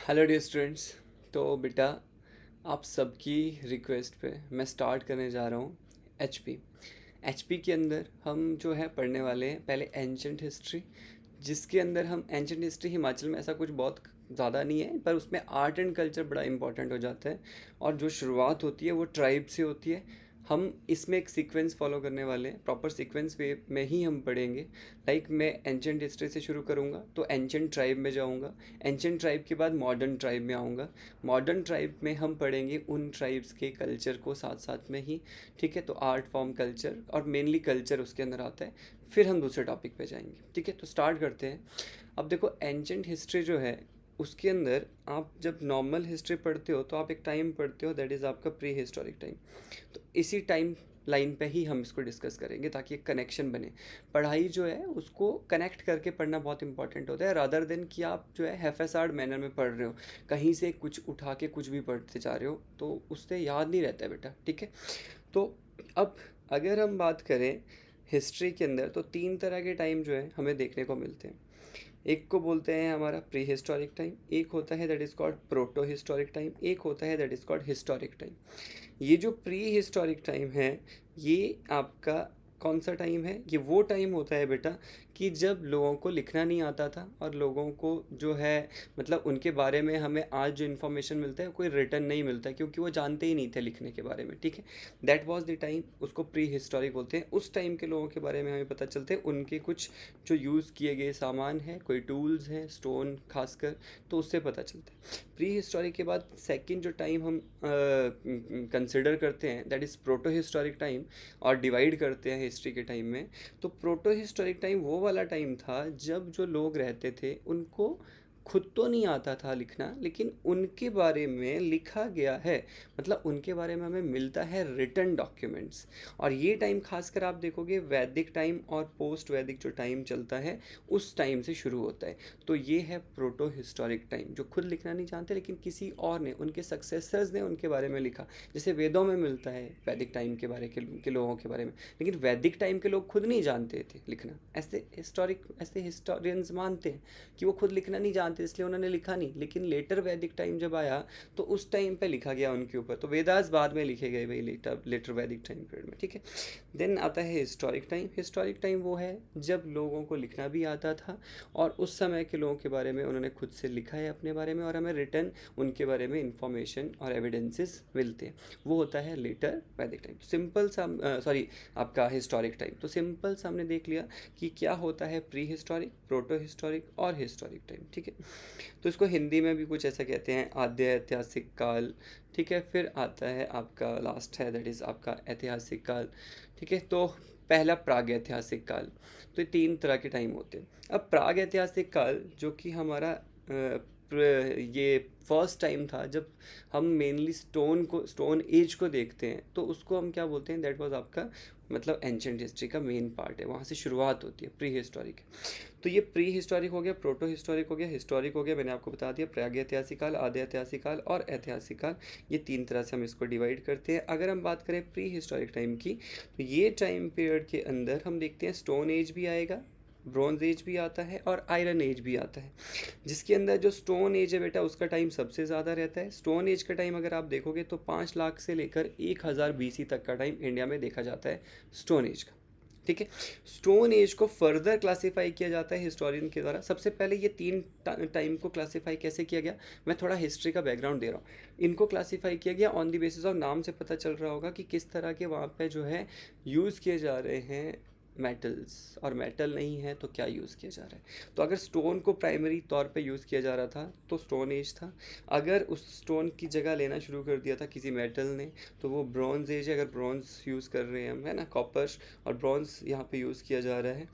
Hello dear students. तो बेटा, आप सबकी रिक्वेस्ट पे मैं स्टार्ट करने जा रहा हूँ एचपी। एचपी के अंदर हम जो है पढ़ने वाले हैं पहले एंशंट हिस्ट्री, जिसके अंदर हम एंशंट हिस्ट्री हिमाचल में ऐसा कुछ बहुत ज़्यादा नहीं है, पर उसमें आर्ट एंड कल्चर बड़ा इंपॉर्टेंट हो जाता है। और जो शुरुआत होती है वो ट्राइब से होती है। हम इसमें एक सीक्वेंस फॉलो करने वाले हैं, प्रॉपर सीक्वेंस वे में ही हम पढ़ेंगे। लाइक मैं एंशंट हिस्ट्री से शुरू करूँगा तो एंशंट ट्राइब में जाऊँगा। एंशंट ट्राइब के बाद मॉडर्न ट्राइब में आऊँगा। मॉडर्न ट्राइब में हम पढ़ेंगे उन ट्राइब्स के कल्चर को साथ साथ में ही। ठीक है, तो आर्ट फॉर्म कल्चर और मेनली कल्चर उसके अंदर आता है। फिर हम दूसरे टॉपिक पे जाएंगे। ठीक है, तो स्टार्ट करते हैं। अब देखो, एंशंट हिस्ट्री जो है उसके अंदर आप जब नॉर्मल हिस्ट्री पढ़ते हो तो आप एक टाइम पढ़ते हो, दैट इज़ आपका प्री हिस्टोरिक टाइम। तो इसी टाइम लाइन पे ही हम इसको डिस्कस करेंगे ताकि एक कनेक्शन बने। पढ़ाई जो है उसको कनेक्ट करके पढ़ना बहुत इंपॉर्टेंट होता है, रादर देन कि आप जो है हैफेसार्ड मैनर में पढ़ रहे हो, कहीं से कुछ उठा के कुछ भी पढ़ते जा रहे हो, तो उससे याद नहीं रहता है बेटा। ठीक है, तो अब अगर हम बात करें हिस्ट्री के अंदर तो तीन तरह के टाइम जो है हमें देखने को मिलते हैं। एक को बोलते हैं हमारा प्री हिस्टोरिक टाइम, एक होता है that is called proto historic time, एक होता है that is called historic time. ये जो प्री हिस्टोरिक टाइम है, ये आपका कौन सा टाइम है? ये वो टाइम होता है बेटा कि जब लोगों को लिखना नहीं आता था और लोगों को जो है मतलब उनके बारे में हमें आज जो इन्फॉर्मेशन मिलता है कोई रिटर्न नहीं मिलता, क्योंकि वो जानते ही नहीं थे लिखने के बारे में। ठीक है, दैट वाज द टाइम, उसको प्री हिस्टोरिक बोलते हैं। उस टाइम के लोगों के बारे में हमें पता चलते हैं, उनके कुछ जो यूज़ किए गए सामान हैं, कोई टूल्स हैं, स्टोन खासकर, तो उससे पता चलता है। प्री हिस्टोरिक के बाद सेकंड जो टाइम हम कंसिडर करते हैं that is proto historic time, और डिवाइड करते हैं हिस्ट्री के टाइम में। तो प्रोटो हिस्टोरिक टाइम वो वाला टाइम था जब जो लोग रहते थे उनको खुद तो नहीं आता था लिखना, लेकिन उनके बारे में लिखा गया है, मतलब उनके बारे में हमें मिलता है रिटन डॉक्यूमेंट्स। और ये टाइम खासकर आप देखोगे वैदिक टाइम और पोस्ट वैदिक जो टाइम चलता है उस टाइम से शुरू होता है। तो ये है प्रोटो हिस्टोरिक टाइम, जो खुद लिखना नहीं जानते लेकिन किसी और ने, उनके सक्सेसर्स ने उनके बारे में लिखा। जैसे वेदों में मिलता है वैदिक टाइम के बारे के लोगों के बारे में, लेकिन वैदिक टाइम के लोग खुद नहीं जानते थे लिखना। ऐसे हिस्टोरियंस मानते हैं कि वो खुद लिखना नहीं जानते इसलिए उन्होंने लिखा नहीं, लेकिन लेटर वैदिक टाइम जब आया तो उस टाइम पे लिखा गया उनके ऊपर। तो वेदास बाद में लिखे गए भाई लेटर लेटर वैदिक टाइम पीरियड में। ठीक है, देन आता है हिस्टोरिक टाइम। हिस्टोरिक टाइम वो है जब लोगों को लिखना भी आता था और उस समय के लोगों के बारे में उन्होंने खुद से लिखा है अपने बारे में, और हमें रिटर्न उनके बारे में इंफॉर्मेशन और एविडेंसेस मिलते हैं। वो होता है लेटर वैदिक टाइम। सिंपल सा सॉरी आपका हिस्टोरिक टाइम। तो सिंपल सा हमने देख लिया कि क्या होता है प्री हिस्टोरिक, प्रोटो हिस्टोरिक और हिस्टोरिक टाइम। ठीक है, तो इसको हिंदी में भी कुछ ऐसा कहते हैं, आद्य ऐतिहासिक काल। ठीक है, फिर आता है आपका लास्ट है दैट इज़ आपका ऐतिहासिक काल। ठीक है, तो पहला प्राग ऐतिहासिक काल। तो ये तीन तरह के टाइम होते हैं। अब प्राग ऐतिहासिक काल जो कि हमारा ये फर्स्ट टाइम था जब हम मेनली स्टोन एज को देखते हैं, तो उसको हम क्या बोलते हैं? दैट वाज आपका मतलब एंशंट हिस्ट्री का मेन पार्ट है, वहाँ से शुरुआत होती है, प्री हिस्टोरिक। तो ये प्री हिस्टोरिक हो गया, प्रोटो हिस्टोरिक हो गया, हिस्टोरिक हो गया। मैंने आपको बता दिया प्राग ऐतिहासिक काल, आद्य ऐतिहासिक काल और ऐतिहासिक काल। ये तीन तरह से हम इसको डिवाइड करते हैं। अगर हम बात करें प्री हिस्टोरिक टाइम की, तो ये टाइम पीरियड के अंदर हम देखते हैं स्टोन एज भी आएगा, ब्रॉन्ज एज भी आता है और आयरन एज भी आता है। जिसके अंदर जो स्टोन एज है बेटा उसका टाइम सबसे ज़्यादा रहता है। स्टोन एज का टाइम अगर आप देखोगे तो 5 लाख से लेकर 1000 बीसी तक का टाइम इंडिया में देखा जाता है स्टोन एज का। ठीक है, स्टोन एज को फर्दर क्लासिफाई किया जाता है हिस्टोरियन के द्वारा। सबसे पहले ये तीन टाइम को क्लासिफाई कैसे किया गया, मैं थोड़ा हिस्ट्री का बैकग्राउंड दे रहा हूँ। इनको क्लासिफाई किया गया ऑन द बेसिस ऑफ, नाम से पता चल रहा होगा कि किस तरह के वहाँ पे जो है यूज़ किए जा रहे हैं मेटल्स, और मेटल नहीं है तो क्या यूज़ किया जा रहा है। तो अगर स्टोन को प्राइमरी तौर पे यूज़ किया जा रहा था तो स्टोन एज था। अगर उस स्टोन की जगह लेना शुरू कर दिया था किसी मेटल ने तो वो ब्रॉन्ज एज है। अगर ब्रॉन्ज यूज़ कर रहे हैं हम, है ना, कॉपर और ब्रॉन्ज यहाँ पे यूज़ किया जा रहा है,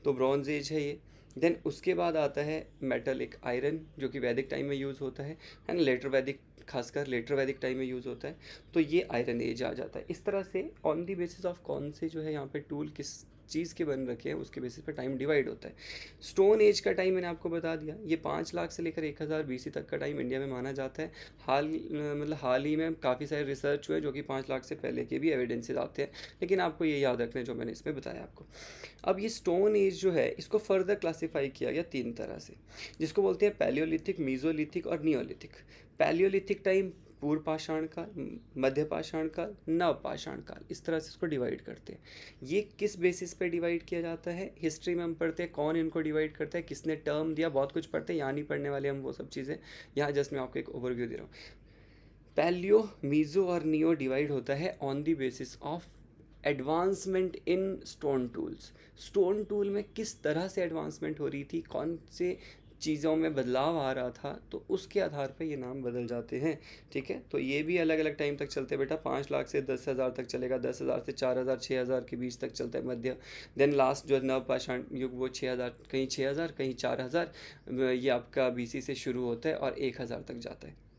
तो ब्रॉन्ज एज है ये। देन उसके बाद आता है मेटल एक आयरन, जो कि वैदिक टाइम में यूज़ होता है ना, लेटर वैदिक, खासकर लेटर वैदिक टाइम में यूज़ होता है। तो ये आयरन एज आ जाता है। इस तरह से ऑन दी बेसिस ऑफ कौन से जो है यहाँ पे टूल किस चीज़ के बन रखे हैं उसके बेसिस पर टाइम डिवाइड होता है। स्टोन एज का टाइम मैंने आपको बता दिया, ये 5 लाख से लेकर 1000 BC तक का टाइम इंडिया में माना जाता है। हाल ही में काफ़ी सारे रिसर्च हुए जो कि 5 लाख से पहले के भी एविडेंसेस आते हैं, लेकिन आपको ये याद रखना है जो मैंने इसमें बताया आपको। अब ये स्टोन एज जो है इसको फर्दर क्लासीफाई किया गया 3 तरह से, जिसको बोलते हैं पैलियोलिथिक, मीजोलिथिक और नियोलिथिक। पैलियोलिथिक टाइम पूर्व पाषाण काल, मध्य पाषाण काल, नव पाषाण काल, इस तरह से इसको डिवाइड करते हैं। ये किस बेसिस पे डिवाइड किया जाता है, हिस्ट्री में हम पढ़ते हैं कौन इनको डिवाइड करता है, किसने टर्म दिया, बहुत कुछ पढ़ते हैं, यहाँ नहीं पढ़ने वाले हम वो सब चीज़ें, यहाँ जस्ट मैं आपको एक ओवरव्यू दे रहा हूँ। पैलियो, मीजो और नियो डिवाइड होता है on the basis of advancement in stone tools. Stone tool में किस तरह से एडवांसमेंट हो रही थी, कौन से चीज़ों में बदलाव आ रहा था, तो उसके आधार पर ये नाम बदल जाते हैं। ठीक है, तो ये भी अलग अलग टाइम तक चलते हैं बेटा, 5 लाख से 10,000 तक चलेगा, 10,000 से 4,000 6,000 के बीच तक चलता है मध्य। देन लास्ट जो नव पाषाण युग वो 6,000, कहीं 6,000 कहीं 4,000, ये आपका BC से शुरू होता है और 1,000 तक जाता है।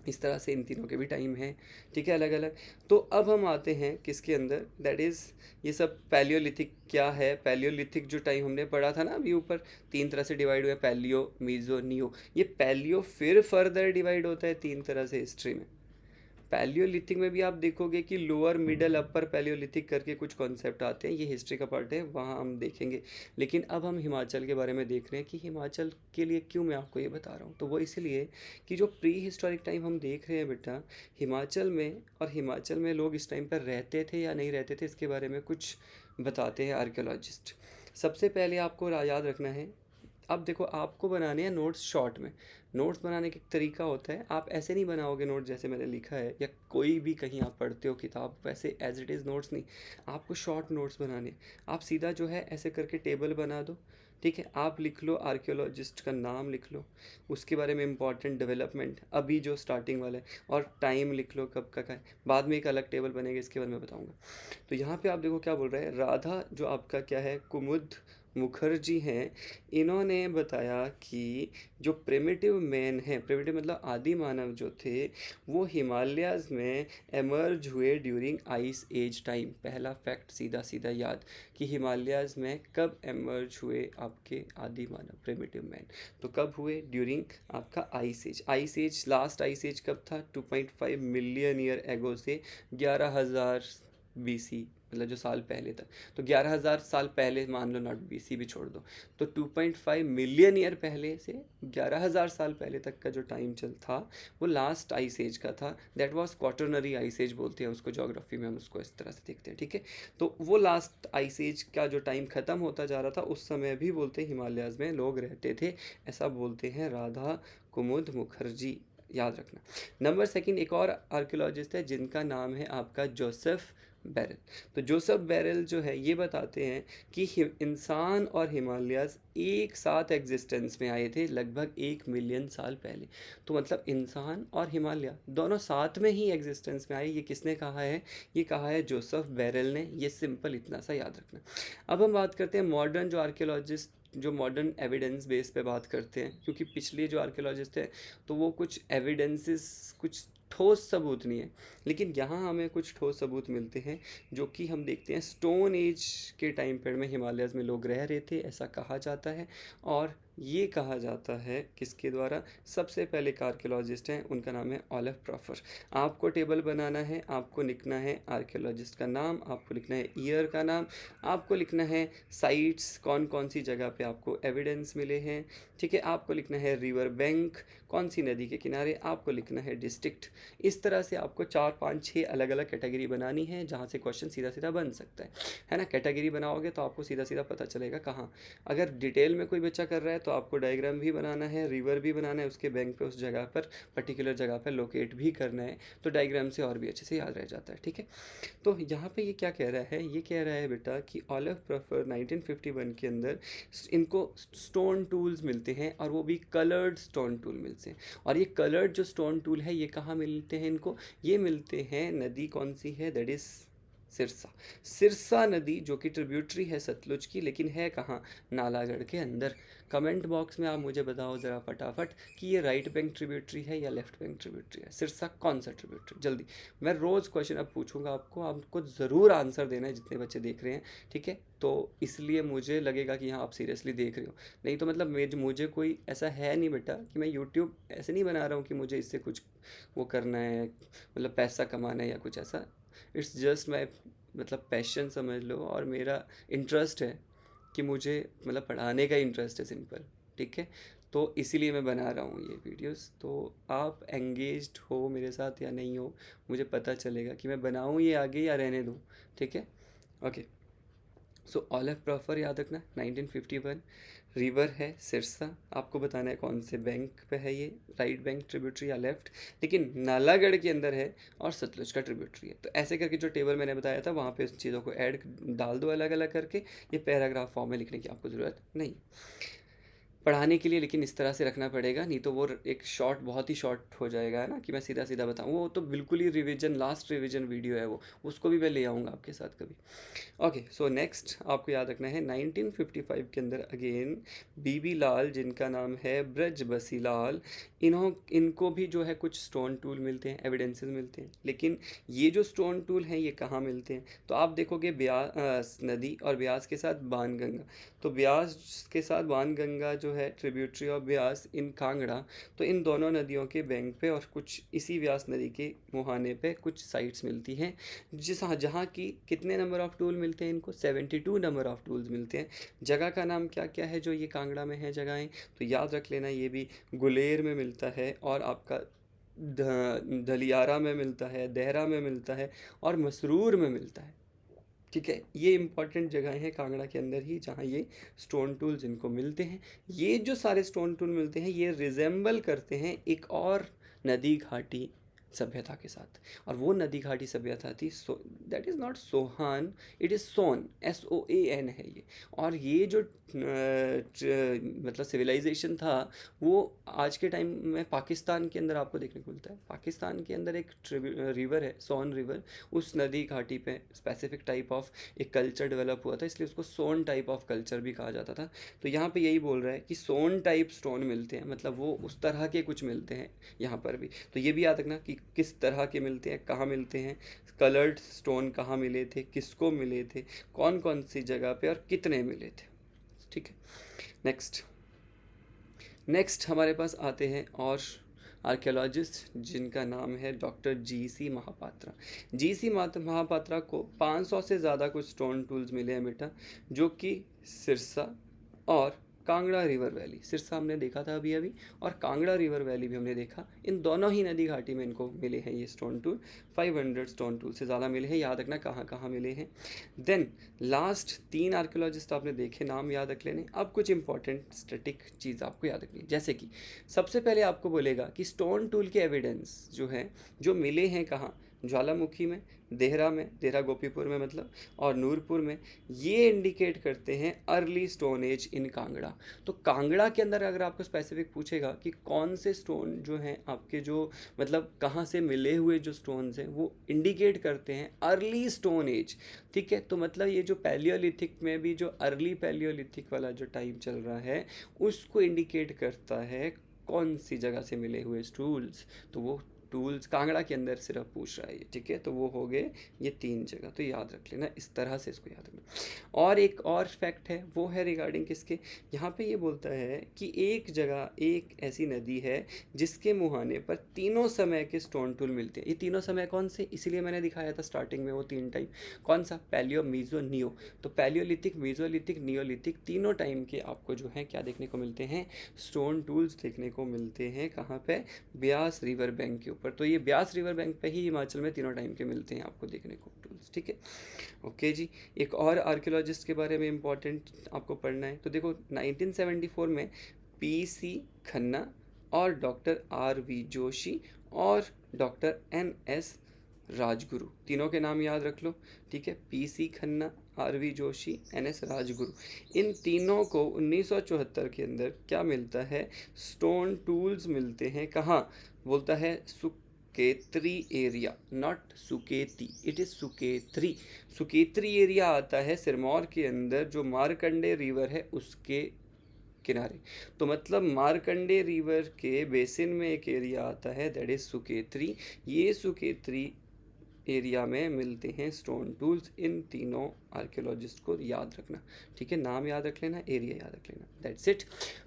इस तरह से इन तीनों के भी टाइम हैं, ठीक है, अलग अलग। तो अब हम आते हैं किसके अंदर, दैट इज़ ये सब पैलियोलिथिक क्या है। पैलियोलिथिक जो टाइम हमने पढ़ा था ना अभी ऊपर, 3 तरह से डिवाइड हुआ, पैलियो, मीजो, नियो। ये पैलियो फिर फर्दर डिवाइड होता है 3 तरह से हिस्ट्री में। पैलियोलिथिक में भी आप देखोगे कि लोअर, मिडल, अपर पैलियोलिथिक करके कुछ कॉन्सेप्ट आते हैं, ये हिस्ट्री का पार्ट है, वहाँ हम देखेंगे। लेकिन अब हम हिमाचल के बारे में देख रहे हैं कि हिमाचल के लिए क्यों मैं आपको ये बता रहा हूँ, तो वो इसलिए कि जो प्री हिस्टोरिक टाइम हम देख रहे हैं बेटा हिमाचल में, और हिमाचल में लोग इस टाइम पर रहते थे या नहीं रहते थे, इसके बारे में कुछ बताते हैं आर्कियोलॉजिस्ट। सबसे पहले आपको याद रखना है, अब देखो आपको बनाने हैं नोट्स शॉर्ट में। नोट्स बनाने का एक तरीका होता है, आप ऐसे नहीं बनाओगे नोट जैसे मैंने लिखा है या कोई भी कहीं आप पढ़ते हो किताब वैसे एज इट इज़ नोट्स नहीं, आपको शॉर्ट नोट्स बनाने। आप सीधा जो है ऐसे करके टेबल बना दो, ठीक है, आप लिख लो आर्कियोलॉजिस्ट का नाम लिख लो, उसके बारे में इंपॉर्टेंट डेवलपमेंट अभी जो स्टार्टिंग वाला है, और टाइम लिख लो कब का है। बाद में एक अलग टेबल बनेगा, इसके बारे में बताऊंगा। तो यहाँ पे आप देखो क्या बोल रहा है, राधा जो आपका क्या है, कुमुद मुखर्जी हैं, इन्होंने बताया कि जो प्रिमिटिव मैन है, प्रिमिटिव मतलब आदि मानव जो थे, वो हिमालयाज़ में एमर्ज हुए ड्यूरिंग आइस एज टाइम। पहला फैक्ट सीधा सीधा याद कि हिमालयाज़ में कब एमर्ज हुए आपके आदि मानव, प्रिमिटिव मैन, तो कब हुए, ड्यूरिंग आपका ice age. Ice age, last ice age कब था, 2.5 मिलियन ईयर एगो से 11,000 BC, मतलब जो साल पहले तक, तो 11,000 साल पहले मान लो, नॉट BC भी छोड़ दो, तो 2.5 मिलियन ईयर पहले से 11,000 साल पहले तक का जो टाइम चल था वो लास्ट आइस एज का था। That was quaternary ice age बोलते हैं उसको, ज्योग्राफी में हम उसको इस तरह से देखते हैं, ठीक है। तो वो लास्ट आइस एज का जो टाइम ख़त्म होता जा रहा था, उस समय भी बोलते हिमालयाज़ में लोग रहते थे, ऐसा बोलते हैं राधा कुमुद मुखर्जी, याद रखना। नंबर सेकंड, एक और आर्कियोलॉजिस्ट है जिनका नाम है आपका जोसेफ बैरल। तो जोसेफ बैरल जो है ये बताते हैं कि इंसान और हिमालयाज़ एक साथ एग्जिस्टेंस में आए थे लगभग 1 मिलियन साल पहले। तो मतलब इंसान और हिमालय दोनों साथ में ही एग्जिस्टेंस में आए। ये किसने कहा है, ये कहा है जोसेफ बैरल ने। ये सिंपल इतना सा याद रखना। अब हम बात करते हैं मॉडर्न जो आर्कियोलॉजिस्ट, जो मॉडर्न एविडेंस बेस पे बात करते हैं, क्योंकि पिछले जो आर्कियोलॉजिस्ट थे तो वो कुछ एविडेंसेस, कुछ ठोस सबूत नहीं है, लेकिन यहाँ हमें कुछ ठोस सबूत मिलते हैं जो कि हम देखते हैं स्टोन एज के टाइम पीरियड में हिमालयस में लोग रह रहे थे, ऐसा कहा जाता है। और ये कहा जाता है किसके द्वारा, सबसे पहले एक आर्कियोलॉजिस्ट हैं, उनका नाम है ओलिव प्रॉफर। आपको टेबल बनाना है, आपको लिखना है आर्कियोलॉजिस्ट का नाम, आपको लिखना है ईयर का नाम, आपको लिखना है साइट्स, कौन कौन सी जगह पे आपको एविडेंस मिले हैं, ठीक है, आपको लिखना है रिवर बैंक, कौन सी नदी के किनारे, आपको लिखना है डिस्ट्रिक्ट। इस तरह से आपको 4 5 6 अलग अलग कैटेगरी बनानी है जहाँ से क्वेश्चन सीधा सीधा बन सकता है ना। कैटेगरी बनाओगे तो आपको सीधा सीधा पता चलेगा कहाँ। अगर डिटेल में कोई बच्चा कर रहा है तो आपको डायग्राम भी बनाना है, रिवर भी बनाना है, उसके बैंक पे उस जगह पर पर्टिकुलर जगह पर लोकेट भी करना है, तो डायग्राम से और भी अच्छे से याद रह जाता है, ठीक है। तो यहाँ पे ये क्या कह रहा है, ये कह रहा है बेटा कि ओलिव प्रॉफर 1951 के अंदर इनको स्टोन टूल्स मिलते हैं, और वो भी कलर्ड स्टोन टूल मिलते हैं। और ये कलर्ड जो स्टोन टूल है ये कहाँ मिलते हैं इनको, ये मिलते हैं, नदी कौन सी है, दैट इज़ सिरसा। सिरसा नदी जो कि ट्रिब्यूटरी है सतलुज की, लेकिन है कहाँ, नालागढ़ के अंदर। कमेंट बॉक्स में आप मुझे बताओ ज़रा फटाफट कि ये राइट बैंक ट्रिब्यूटरी है या लेफ्ट बैंक ट्रिब्यूटरी है। सिरसा कौन सा ट्रिब्यूटरी, जल्दी। मैं रोज़ क्वेश्चन अब पूछूंगा आपको, आपको ज़रूर आंसर देना है जितने बच्चे देख रहे हैं, ठीक है। तो इसलिए मुझे लगेगा कि हाँ आप सीरियसली देख रहे हो, नहीं तो मतलब मुझे कोई ऐसा है नहीं बेटा कि मैं यूट्यूब ऐसे नहीं बना रहा हूँ कि मुझे इससे कुछ वो करना है, मतलब पैसा कमाना है या कुछ ऐसा। इट्स जस्ट माई मतलब पैशन समझ लो, और मेरा इंटरेस्ट है कि मुझे मतलब पढ़ाने का इंटरेस्ट है, सिंपल, ठीक है। तो इसीलिए मैं बना रहा हूँ ये वीडियोस। तो आप एंगेज्ड हो मेरे साथ या नहीं हो, मुझे पता चलेगा कि मैं बनाऊँ ये आगे या रहने दूँ, ठीक है। ओके, सो ऑलिव प्रॉफर याद रखना, 1951। रिवर है सिरसा, आपको बताना है कौन से बैंक पे है ये, राइट बैंक ट्रिब्यूटरी या लेफ्ट, लेकिन नालागढ़ के अंदर है और सतलुज का ट्रिब्यूटरी है। तो ऐसे करके जो टेबल मैंने बताया था वहाँ पे उस चीज़ों को ऐड डाल दो अलग अलग करके, ये पैराग्राफ फॉर्म में लिखने की आपको ज़रूरत नहीं पढ़ाने के लिए, लेकिन इस तरह से रखना पड़ेगा, नहीं तो वो एक शॉर्ट बहुत ही शॉर्ट हो जाएगा, है ना, कि मैं सीधा सीधा बताऊँ। वो तो बिल्कुल ही रिवीजन, लास्ट रिवीजन वीडियो है वो, उसको भी मैं ले आऊँगा आपके साथ कभी। ओके, सो नेक्स्ट आपको याद रखना है 1955 के अंदर अगेन बीबी लाल, जिनका नाम है ब्रज बसी लाल, इनको भी जो है कुछ स्टोन टूल मिलते हैं, एविडेंसेस मिलते हैं। लेकिन ये जो स्टोन टूल हैं ये कहाँ मिलते हैं, तो आप देखोगे ब्यास नदी और ब्यास के साथ बाणगंगा। तो ब्यास के साथ बाणगंगा जो है ट्रिब्यूटरी ऑफ ब्यास इन कांगड़ा, तो इन दोनों नदियों के बैंक पे और कुछ इसी व्यास नदी के मुहाने पे कुछ साइट्स मिलती हैं, जहाँ की कितने नंबर ऑफ टूल मिलते हैं इनको, 72 नंबर ऑफ टूल्स मिलते हैं। जगह का नाम क्या क्या है जो ये कांगड़ा में है जगहें, तो याद रख लेना, ये भी गुलेर में मिलता है, और आपका धलियारा में मिलता है, देहरा में मिलता है, और मसरूर में मिलता है, ठीक है। ये इंपॉर्टेंट जगह हैं कांगड़ा के अंदर ही जहाँ ये स्टोन टूल्स इनको मिलते हैं। ये जो सारे स्टोन टूल मिलते हैं ये रिजेंबल करते हैं एक और नदी घाटी सभ्यता के साथ, और वो नदी घाटी सभ्यता थी that is not Sohan, it is Soan, SOAN है ये। और ये जो मतलब सिविलाइजेशन था वो आज के टाइम में पाकिस्तान के अंदर आपको देखने को मिलता है। पाकिस्तान के अंदर एक रिवर है, सोन रिवर, उस नदी घाटी पे स्पेसिफिक टाइप ऑफ एक कल्चर डेवलप हुआ था, इसलिए उसको सोन टाइप ऑफ कल्चर भी कहा जाता था। तो यहाँ पे यही बोल रहा है कि सोन टाइप स्टोन मिलते हैं, मतलब वो उस तरह के कुछ मिलते हैं यहाँ पर भी। तो ये भी याद रखना कि किस तरह के मिलते हैं, कहाँ मिलते हैं, कलर्ड स्टोन कहाँ मिले थे, किसको मिले थे, कौन कौन सी जगह पे और कितने मिले थे, ठीक है। नेक्स्ट नेक्स्ट हमारे पास आते हैं और आर्कियोलॉजिस्ट जिनका नाम है doctor GC Mahapatra. GC Mahapatra को 500 से ज़्यादा कुछ स्टोन टूल्स मिले हैं बेटा, जो कि सिरसा और कांगड़ा रिवर वैली, सिरसा हमने देखा था अभी अभी, और कांगड़ा रिवर वैली भी हमने देखा, इन दोनों ही नदी घाटी में इनको मिले हैं ये स्टोन टूल। 500 स्टोन टूल से ज़्यादा मिले हैं, याद रखना कहाँ कहाँ मिले हैं। देन लास्ट 3 आर्कियोलॉजिस्ट आपने देखे, नाम याद रख लेने। अब कुछ इंपॉर्टेंट स्टैटिक चीज़ आपको याद रखनी है, जैसे कि सबसे पहले आपको बोलेगा कि स्टोन टूल के एविडेंस जो हैं जो मिले हैं कहाँ, ज्वालामुखी में, देहरा में, देहरा गोपीपुर में मतलब, और नूरपुर में, ये इंडिकेट करते हैं early stone age in Kangra. तो कांगड़ा के अंदर अगर आपको स्पेसिफिक पूछेगा कि कौन से स्टोन जो हैं आपके जो मतलब कहाँ से मिले हुए जो स्टोन्स हैं वो इंडिकेट करते हैं अर्ली स्टोन एज, ठीक है। तो मतलब ये जो पैलियोलिथिक में भी जो अर्ली पैलियोलिथिक वाला जो टाइम चल रहा है उसको इंडिकेट करता है कौन सी जगह से मिले हुए टूल्स। तो वो टूल्स कांगड़ा के अंदर सिर्फ पूछ रहा है ये, ठीक है। तो वो हो गए ये 3 जगह, तो याद रख लेना, इस तरह से इसको याद रखना। और एक और फैक्ट है, वो है रिगार्डिंग किसके, यहाँ पे ये बोलता है कि एक जगह एक ऐसी नदी है जिसके मुहाने पर तीनों समय के स्टोन टूल मिलते हैं। ये तीनों समय कौन से, इसीलिए मैंने दिखाया था स्टार्टिंग में वो 3 टाइम, कौन सा, पैलियो, मीजो, नियो। तो पैलियोलिथिक, मीजोलिथिक, नियोलिथिक, तीनों टाइम के आपको जो है क्या देखने को मिलते हैं, स्टोन टूल्स देखने को मिलते हैं। कहाँ पे, ब्यास रिवर बैंक के ऊपर। तो ये ब्यास रिवर बैंक पे ही हिमाचल में तीनों टाइम के मिलते हैं आपको देखने को टूल्स, ठीक है। ओके जी, एक और आर्कियोलॉजिस्ट के बारे में इंपॉर्टेंट आपको पढ़ना है। तो देखो 1974 में PC खन्ना और डॉक्टर RV जोशी और डॉक्टर NS राजगुरु, तीनों के नाम याद रख लो, ठीक है। PC Khanna, RV Joshi, NS Rajguru, इन तीनों को 1974 के अंदर क्या मिलता है, स्टोन टूल्स मिलते हैं। कहाँ, बोलता है Suketri area, not Suketi, it is Suketri. Suketri area आता है सिरमौर के अंदर, जो मारकंडे रिवर है उसके किनारे। तो मतलब मारकंडे रिवर के बेसिन में एक एरिया आता है, दैट इज सुकेत्री। ये सुकेत्री एरिया में मिलते हैं स्टोन टूल्स। इन तीनों आर्कियोलॉजिस्ट को याद रखना, ठीक है, नाम याद रख लेना, एरिया याद रख लेना, दैट्स इट।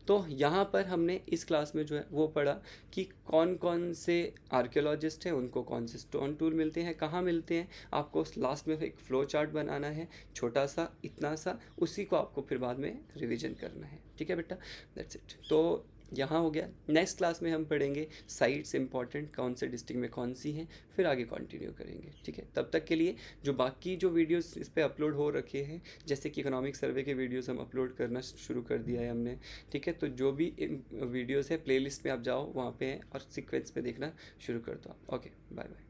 तो यहाँ पर हमने इस क्लास में जो है वो पढ़ा कि कौन कौन से आर्कियोलॉजिस्ट हैं, उनको कौन से स्टोन टूल मिलते हैं, कहाँ मिलते हैं। आपको लास्ट में एक फ्लो चार्ट बनाना है, छोटा सा, इतना सा, उसी को आपको फिर बाद में रिविजन करना है, ठीक है बेटा, दैट्स इट। तो यहाँ हो गया। नेक्स्ट क्लास में हम पढ़ेंगे साइट्स इंपॉर्टेंट, कौन से डिस्ट्रिक्ट में कौन सी हैं, फिर आगे कंटिन्यू करेंगे, ठीक है। तब तक के लिए जो बाकी जो वीडियोस इस पे अपलोड हो रखे हैं, जैसे कि इकोनॉमिक सर्वे के वीडियोस हम अपलोड करना शुरू कर दिया है हमने, ठीक है। तो जो भी वीडियोस है प्लेलिस्ट में आप जाओ, वहाँ पे हैं और सीक्वेंस में देखना शुरू कर दो आप। Okay, bye bye.